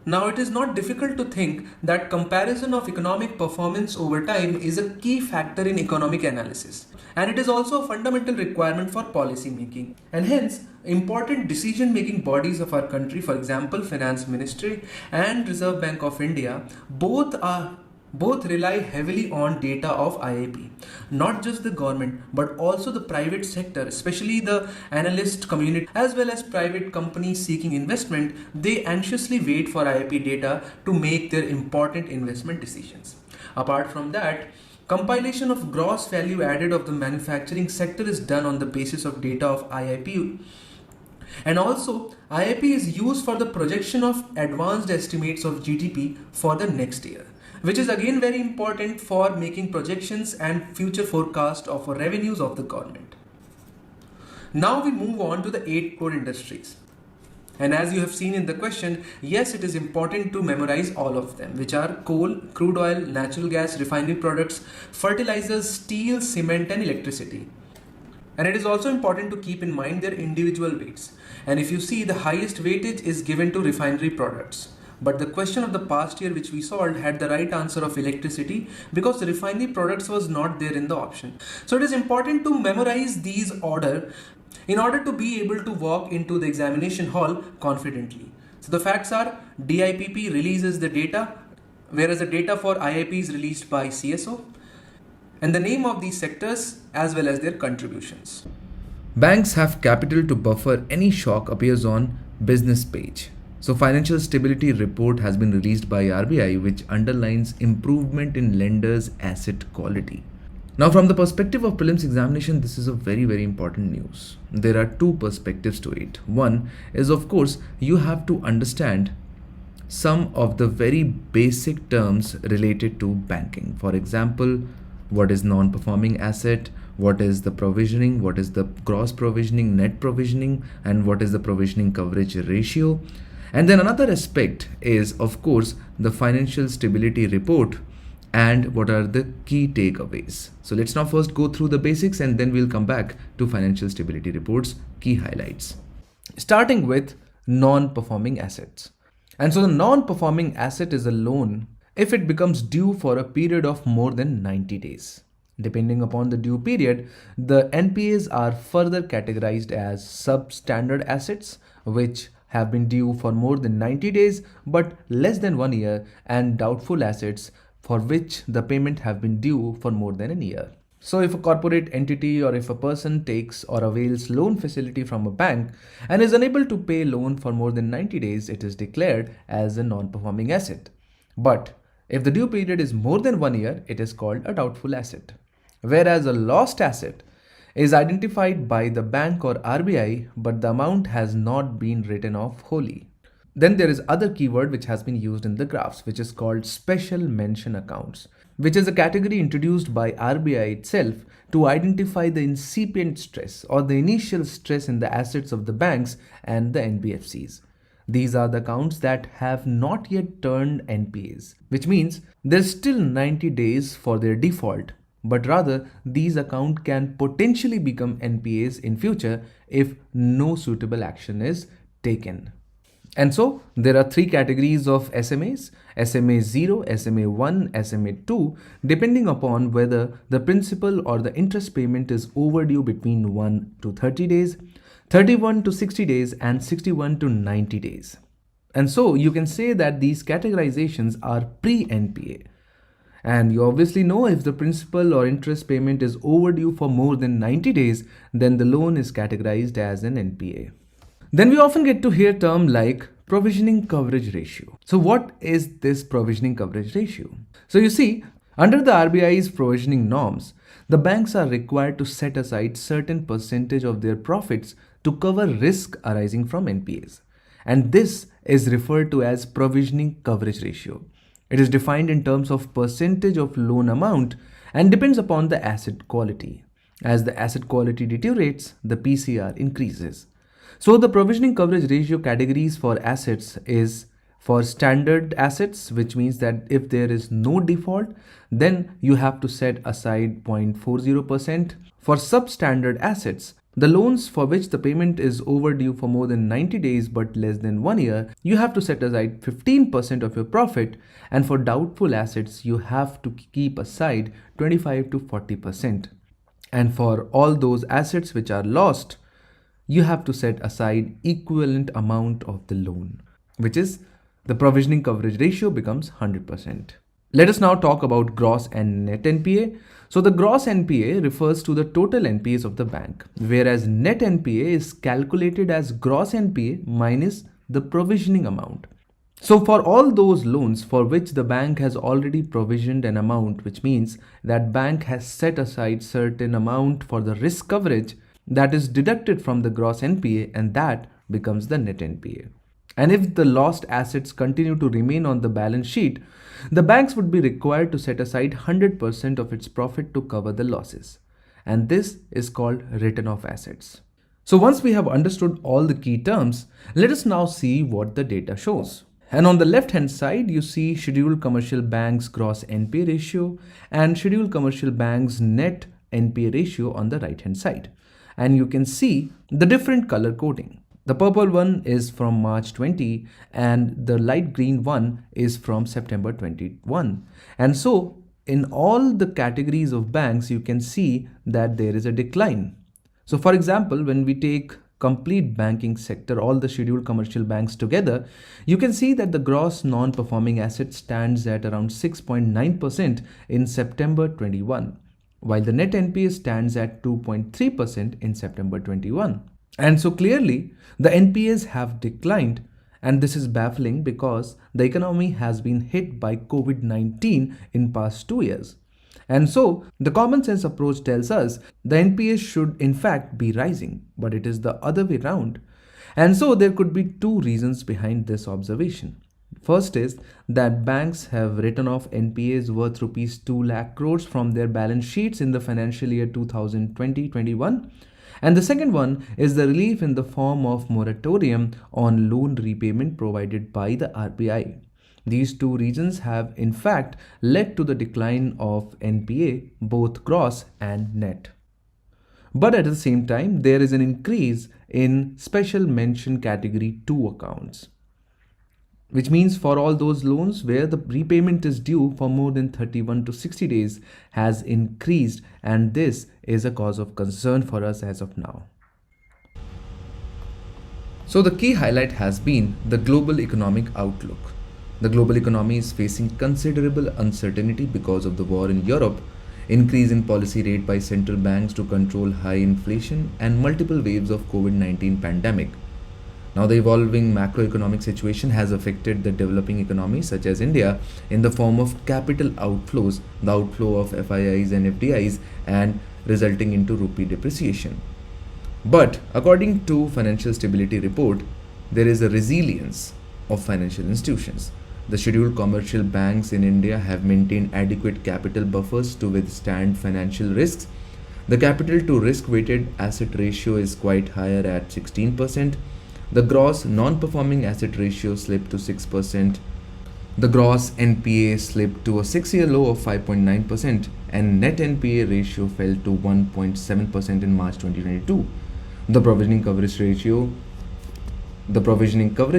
Now, it is not difficult to think that comparison of economic performance over time is a key factor in economic analysis, and it is also a fundamental requirement for policy making. And hence, important decision making bodies of our country, for example, Finance Ministry and Reserve Bank of India, both rely heavily on data of IIP. Not just the government, but also the private sector, especially the analyst community, as well as private companies seeking investment, they anxiously wait for IIP data to make their important investment decisions. Apart from that, compilation of gross value added of the manufacturing sector is done on the basis of data of IIP. And also, IIP is used for the projection of advanced estimates of GDP for the next year, which is again very important for making projections and future forecast of revenues of the government. Now we move on to the 8 core industries. And as you have seen in the question, yes, it is important to memorize all of them, which are coal, crude oil, natural gas, refinery products, fertilizers, steel, cement, and electricity. And it is also important to keep in mind their individual weights. And if you see, the highest weightage is given to refinery products. But the question of the past year which we solved had the right answer of electricity because the refinery products was not there in the option. So it is important to memorize these order in order to be able to walk into the examination hall confidently. So the facts are DIPP releases the data, whereas the data for IIP is released by CSO, and the name of these sectors as well as their contributions. Banks have capital to buffer any shock appears on business page. So financial stability report has been released by RBI, which underlines improvement in lenders' asset quality. Now, from the perspective of prelims examination, this is a very, very important news. There are 2 perspectives to it. One is, of course, you have to understand some of the very basic terms related to banking. For example, what is non-performing asset, what is the provisioning, what is the gross provisioning, net provisioning, and what is the provisioning coverage ratio. And then another aspect is, of course, the financial stability report and what are the key takeaways. So let's now first go through the basics and then we'll come back to financial stability report's key highlights. Starting with non-performing assets. And so the non-performing asset is a loan if it becomes due for a period of more than 90 days. Depending upon the due period, the NPAs are further categorized as substandard assets, which have been due for more than 90 days but less than 1 year, and doubtful assets for which the payment have been due for more than a year. So if a corporate entity or if a person takes or avails loan facility from a bank and is unable to pay loan for more than 90 days, it is declared as a non-performing asset. But if the due period is more than 1 year, it is called a doubtful asset. Whereas a lost asset is identified by the bank or RBI, but the amount has not been written off wholly. Then there is other keyword which has been used in the graphs, which is called special mention accounts, which is a category introduced by RBI itself to identify the incipient stress or the initial stress in the assets of the banks and the NBFCs. These are the accounts that have not yet turned NPAs, which means there's still 90 days for their default, but rather these accounts can potentially become NPAs in future if no suitable action is taken. And so there are 3 categories of SMAs, SMA 0, SMA 1, SMA 2, depending upon whether the principal or the interest payment is overdue between 1 to 30 days, 31 to 60 days, and 61 to 90 days. And so you can say that these categorizations are pre-NPA. And you obviously know if the principal or interest payment is overdue for more than 90 days, then the loan is categorized as an NPA. Then we often get to hear term like provisioning coverage ratio. So what is this provisioning coverage ratio? So you see, under the RBI's provisioning norms, the banks are required to set aside certain percentage of their profits to cover risk arising from NPAs. And this is referred to as provisioning coverage ratio. It is defined in terms of percentage of loan amount and depends upon the asset quality. As the asset quality deteriorates, the PCR increases. So the provisioning coverage ratio categories for assets is for standard assets, which means that if there is no default, then you have to set aside 0.40%. For substandard assets, The loans for which the payment is overdue for more than 90 days but less than 1 year, you have to set aside 15% of your profit, and for doubtful assets, you have to keep aside 25 to 40%. And for all those assets which are lost, you have to set aside equivalent amount of the loan, which is the provisioning coverage ratio becomes 100%. Let us now talk about gross and net NPA. So the gross NPA refers to the total NPAs of the bank, whereas net NPA is calculated as gross NPA minus the provisioning amount. So for all those loans for which the bank has already provisioned an amount, which means that bank has set aside certain amount for the risk coverage, that is deducted from the gross NPA, and that becomes the net NPA. And if the lost assets continue to remain on the balance sheet, the banks would be required to set aside 100% of its profit to cover the losses. And this is called written off assets. So once we have understood all the key terms, let us now see what the data shows. And on the left hand side, you see scheduled commercial banks gross NPA ratio and scheduled commercial banks net NPA ratio on the right hand side. And you can see the different color coding. The purple one is from March 20 and the light green one is from September 21. And so in all the categories of banks, you can see that there is a decline. So for example, when we take complete banking sector, all the scheduled commercial banks together, you can see that the gross non-performing asset stands at around 6.9% in September 21, while the net NPA stands at 2.3% in September 21. And so clearly, the NPAs have declined, and this is baffling because the economy has been hit by COVID-19 in past 2 years. And so the common sense approach tells us the NPAs should in fact be rising, but it is the other way around. And so there could be two reasons behind this observation. First is that banks have written off NPAs worth rupees 2 lakh crores from their balance sheets in the financial year 2020-21. And the second one is the relief in the form of moratorium on loan repayment provided by the RBI. These two reasons have in fact led to the decline of NPA, both gross and net. But at the same time, there is an increase in special mention category 2 accounts, which means for all those loans where the repayment is due for more than 31 to 60 days has increased, and this is a cause of concern for us as of now. So the key highlight has been the global economic outlook. The global economy is facing considerable uncertainty because of the war in Europe, increase in policy rate by central banks to control high inflation, and multiple waves of COVID-19 pandemic. Now, the evolving macroeconomic situation has affected the developing economies such as India in the form of capital outflows, the outflow of FIIs and FDIs, and resulting into rupee depreciation. But according to Financial Stability Report, there is a resilience of financial institutions. The scheduled commercial banks in India have maintained adequate capital buffers to withstand financial risks. The capital to risk weighted asset ratio is quite higher at 16%. The gross non-performing asset ratio slipped to 6%. The gross NPA slipped to a 6-year low of 5.9%, and net NPA ratio fell to 1.7% in March 2022. The provisioning coverage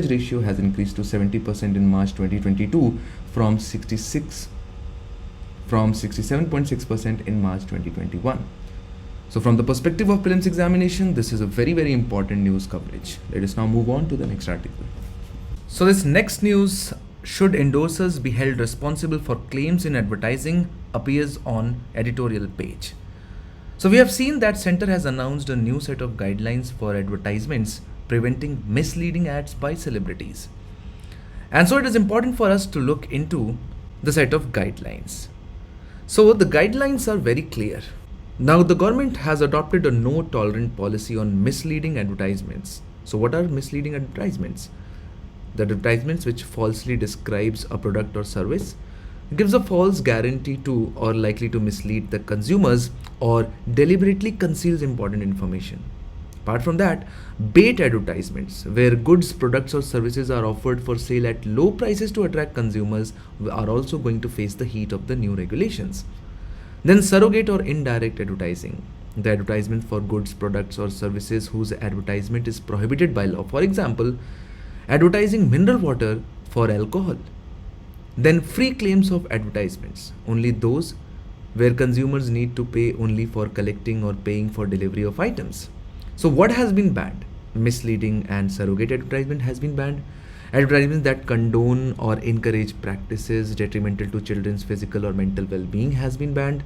ratio has increased to 70% in March 2022 from 67.6% in March 2021. So from the perspective of prelims examination, this is a very, very important news coverage. Let us now move on to the next article. So this next news, should endorsers be held responsible for claims in advertising, appears on editorial page. So we have seen that Center has announced a new set of guidelines for advertisements preventing misleading ads by celebrities. And so it is important for us to look into the set of guidelines. So the guidelines are very clear. Now the government has adopted a no tolerant policy on misleading advertisements. So what are misleading advertisements? The advertisements which falsely describes a product or service, gives a false guarantee to or likely to mislead the consumers, or deliberately conceals important information. Apart from that, bait advertisements, where goods, products or services are offered for sale at low prices to attract consumers, are also going to face the heat of the new regulations. Then surrogate or indirect advertising, the advertisement for goods, products or services whose advertisement is prohibited by law. For example, advertising mineral water for alcohol. Then free claims of advertisements, only those where consumers need to pay only for collecting or paying for delivery of items. So what has been banned? Misleading and surrogate advertisement has been banned. Advertisements that condone or encourage practices detrimental to children's physical or mental well-being has been banned.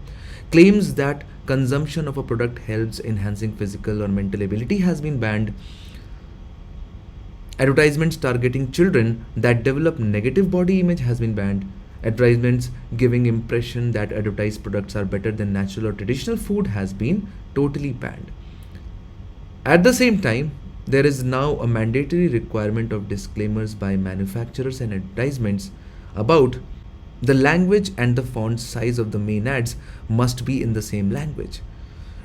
Claims that consumption of a product helps enhancing physical or mental ability has been banned. Advertisements targeting children that develop negative body image has been banned. Advertisements giving impression that advertised products are better than natural or traditional food has been totally banned. At the same time, there is now a mandatory requirement of disclaimers by manufacturers and advertisements about the language and the font size of the main ads must be in the same language.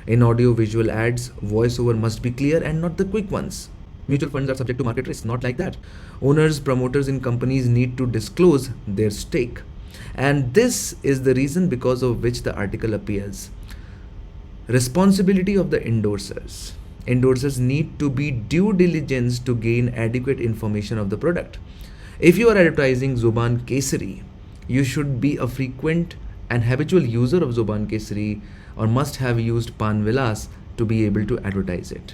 In audio-visual ads, voiceover must be clear and not the quick ones. Mutual funds are subject to market risk, not like that. Owners, promoters in companies need to disclose their stake. And this is the reason because of which the article appears. Responsibility of the endorsers. Endorsers need to be due diligence to gain adequate information of the product. If you are advertising Zuban Kesari, you should be a frequent and habitual user of Zuban Kesari or must have used Pan Vilas to be able to advertise it.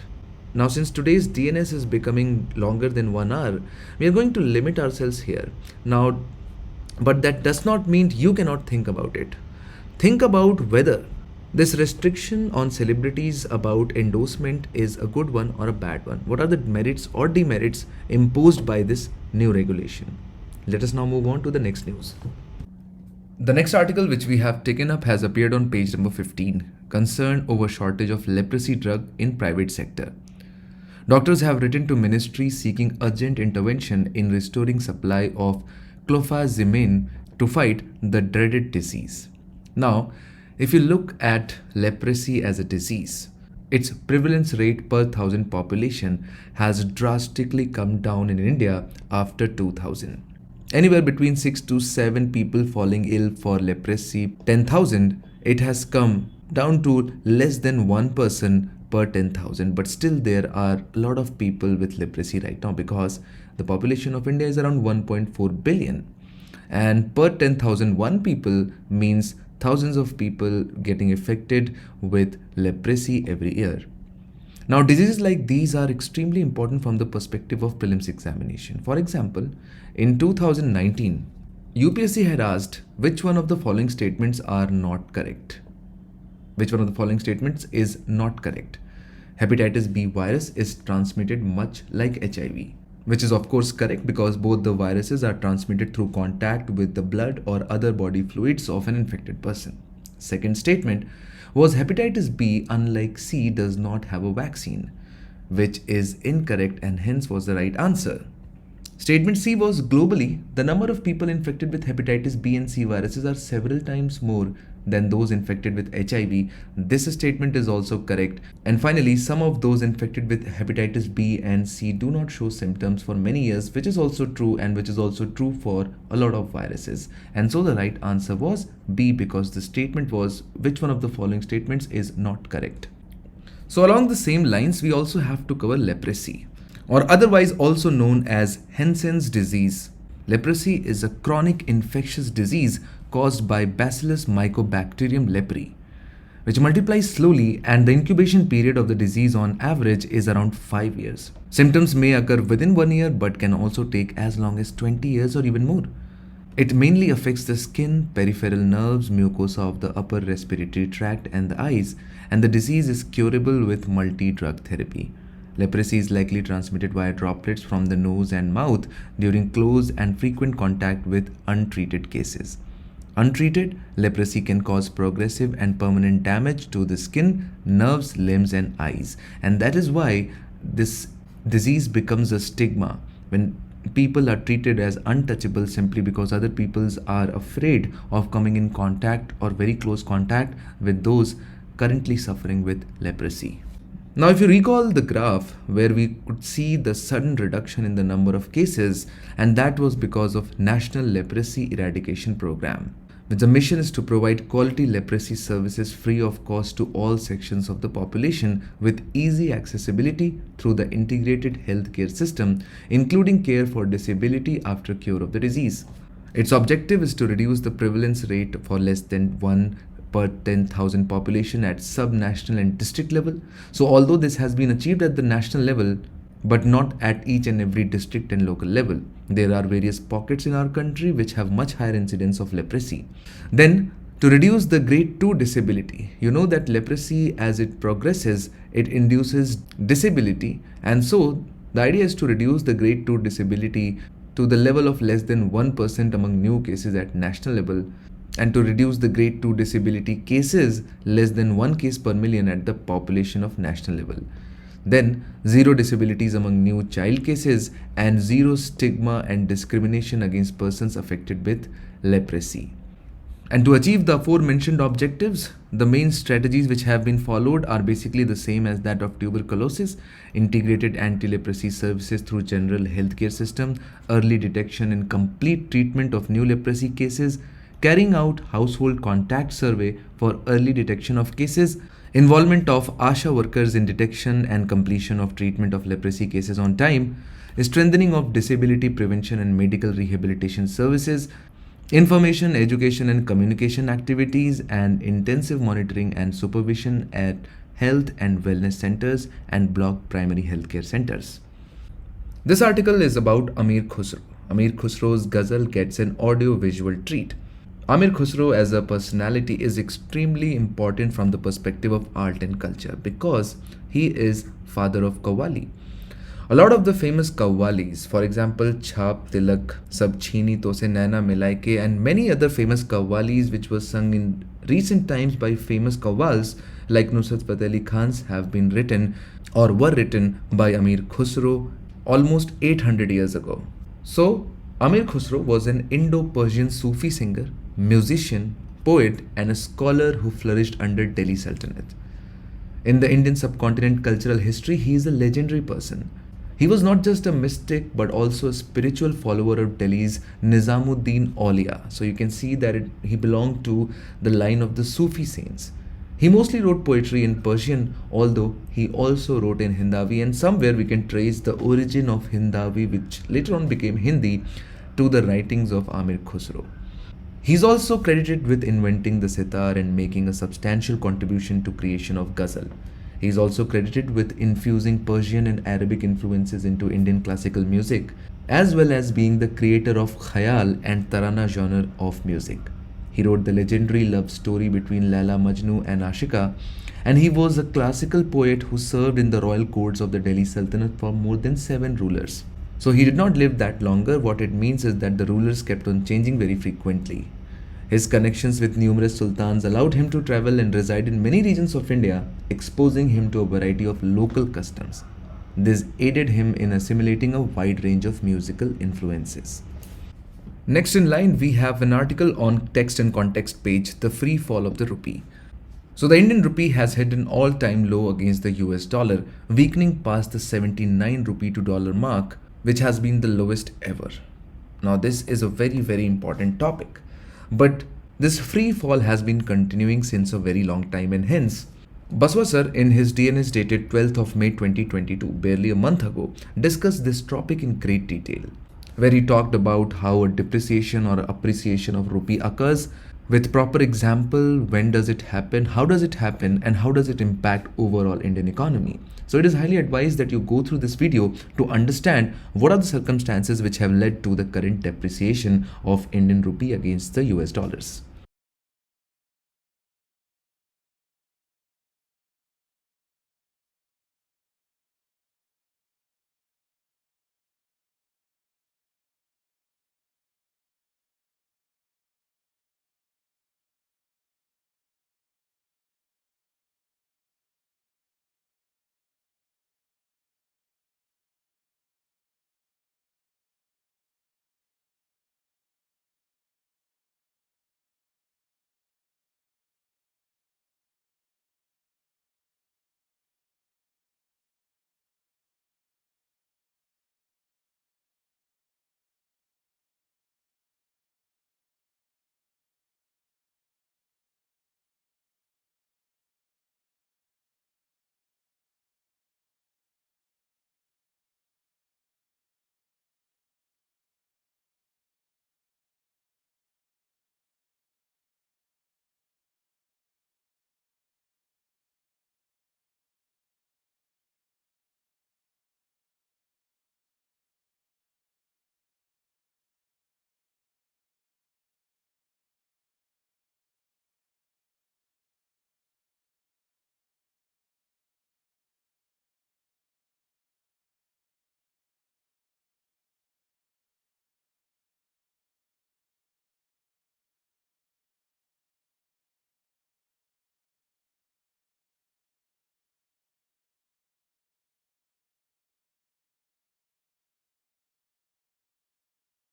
Now, since today's DNS is becoming longer than 1 hour, we are going to limit ourselves here. Now, but that does not mean you cannot think about it. Think about whether this restriction on celebrities about endorsement is a good one or a bad one. What are the merits or demerits imposed by this new regulation? Let us now move on to the next news. The next article which we have taken up has appeared on page number 15. Concern over shortage of leprosy drug in private sector. Doctors have written to ministry seeking urgent intervention in restoring supply of clofazimine to fight the dreaded disease. Now, if you look at leprosy as a disease, its prevalence rate per 1,000 population has drastically come down in India after 2000. Anywhere between 6 to 7 people falling ill for leprosy 10,000, it has come down to less than 1 person per 10,000. But still there are a lot of people with leprosy right now because the population of India is around 1.4 billion. And per 10,000, 1 people means thousands of people getting affected with leprosy every year. Now, diseases like these are extremely important from the perspective of prelims examination. For example, in 2019, UPSC had asked which one of the following statements are not correct. Which one of the following statements is not correct? Hepatitis B virus is transmitted much like HIV. Which is of course correct because both the viruses are transmitted through contact with the blood or other body fluids of an infected person. Second statement was hepatitis B, unlike C, does not have a vaccine, which is incorrect and hence was the right answer. Statement C was globally, the number of people infected with hepatitis B and C viruses are several times more than those infected with HIV. This statement is also correct. And finally, some of those infected with hepatitis B and C do not show symptoms for many years, which is also true and which is also true for a lot of viruses. And so the right answer was B because the statement was which one of the following statements is not correct. So along the same lines, we also have to cover leprosy, or otherwise also known as Hansen's disease. Leprosy is a chronic infectious disease caused by Bacillus mycobacterium leprae, which multiplies slowly, and the incubation period of the disease on average is around 5 years. Symptoms may occur within 1 year but can also take as long as 20 years or even more. It mainly affects the skin, peripheral nerves, mucosa of the upper respiratory tract and the eyes, and the disease is curable with multi-drug therapy. Leprosy is likely transmitted via droplets from the nose and mouth during close and frequent contact with untreated cases. Untreated, leprosy can cause progressive and permanent damage to the skin, nerves, limbs, and eyes. And that is why this disease becomes a stigma when people are treated as untouchable simply because other people are afraid of coming in contact or very close contact with those currently suffering with leprosy. Now, if you recall the graph where we could see the sudden reduction in the number of cases, and that was because of National Leprosy Eradication Program, The mission is to provide quality leprosy services free of cost to all sections of the population with easy accessibility through the integrated healthcare system, including care for disability after cure of the disease. Its objective is to reduce the prevalence rate for less than 1 per 10,000 population at sub-national and district level. So although this has been achieved at the national level, but not at each and every district and local level. There are various pockets in our country which have much higher incidence of leprosy. Then, to reduce the grade 2 disability, you know that leprosy, as it progresses, it induces disability, and so the idea is to reduce the grade 2 disability to the level of less than 1% among new cases at national level, and to reduce the grade 2 disability cases less than 1 case per million at the population of national level. Then, zero disabilities among new child cases and zero stigma and discrimination against persons affected with leprosy. And to achieve the aforementioned objectives, the main strategies which have been followed are basically the same as that of tuberculosis: integrated anti-leprosy services through general healthcare system, early detection and complete treatment of new leprosy cases, carrying out household contact survey for early detection of cases, involvement of ASHA workers in detection and completion of treatment of leprosy cases on time, strengthening of disability prevention and medical rehabilitation services, information, education and communication activities, and intensive monitoring and supervision at health and wellness centers and block primary healthcare centers. This article is about Amir Khusrau. Amir Khusrau's ghazal gets an audio-visual treat. Amir Khusrau as a personality is extremely important from the perspective of art and culture because he is father of Qawwali. A lot of the famous Qawwalis, for example Chhap, Tilak, Sab Chhini To Se Naina Milaike, and many other famous Qawwalis which were sung in recent times by famous Qawwals like Nusrat Fateh Ali Khan's, have been written or were written by Amir Khusrau almost 800 years ago. So Amir Khusrau was an Indo-Persian Sufi singer, musician, poet and a scholar who flourished under Delhi Sultanate. In the Indian subcontinent cultural history, he is a legendary person. He was not just a mystic but also a spiritual follower of Delhi's Nizamuddin Auliya. So you can see that he belonged to the line of the Sufi saints. He mostly wrote poetry in Persian, although he also wrote in Hindavi, and somewhere we can trace the origin of Hindavi, which later on became Hindi, to the writings of Amir Khusrau. He is also credited with inventing the sitar and making a substantial contribution to creation of ghazal. He is also credited with infusing Persian and Arabic influences into Indian classical music, as well as being the creator of khayal and tarana genre of music. He wrote the legendary love story between Laila Majnu and Ashika, and he was a classical poet who served in the royal courts of the Delhi Sultanate for more than 7 rulers. So he did not live that longer. What it means is that the rulers kept on changing very frequently. His connections with numerous sultans allowed him to travel and reside in many regions of India, exposing him to a variety of local customs. This aided him in assimilating a wide range of musical influences. Next in line, we have an article on text and context page, the free fall of the rupee. So the Indian rupee has hit an all-time low against the US dollar, weakening past the 79 rupee to dollar mark, which has been the lowest ever. Now this is a very important topic, but this free fall has been continuing since a very long time, and hence Baswa sir in his DNS dated 12th of May 2022, barely a month ago, discussed this topic in great detail, where he talked about how a depreciation or appreciation of rupee occurs, with proper example, when does it happen, how does it happen, and how does it impact overall Indian economy. So it is highly advised that you go through this video to understand what are the circumstances which have led to the current depreciation of Indian rupee against the US dollars.